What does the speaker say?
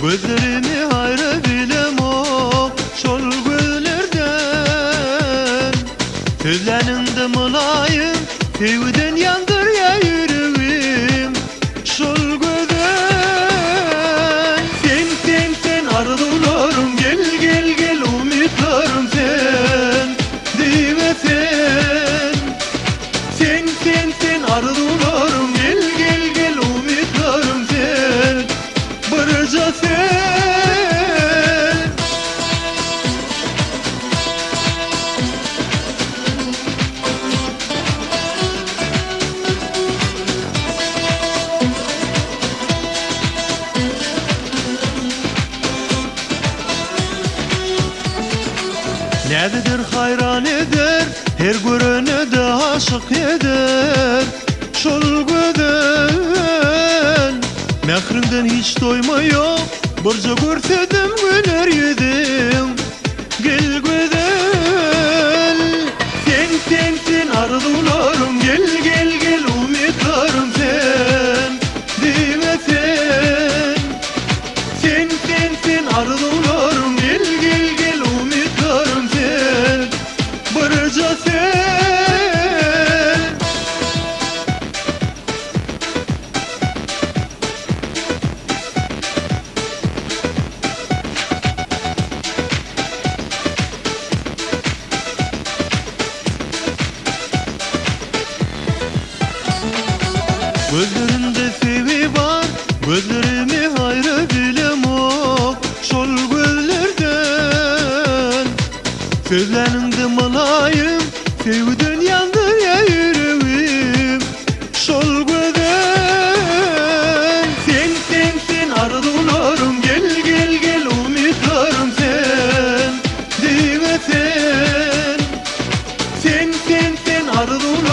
Gözlerimi hayra bilem o şol gözlerden. Sözlerinde mulayim, sevgiden yandır ya yüreğim. Şol gözden sen arzularım, gel gel gel umutlarım sen. Dime sen arzularım, gel gel gel umutlarım sen. Barca sen. Nerededir hayran eder, her görene de aşık eder. Şol göden mehrimden hiç doyma yok, barca görsedim güler yedim. Gel göden sen arzularım, gel gel gel umutlarım sen. Dime sen arzularım, gel gel gel umutlarım sen. Barca sen. Gözlerinde sevi var, gözlerimi hayra bilem o şol gözlerden. Sözlerinde mulayim, sevgiden yandır ya yüreğim. Şol gözden sen arzularım, gel gel gel umutlarım sen. Dime sen arzularım.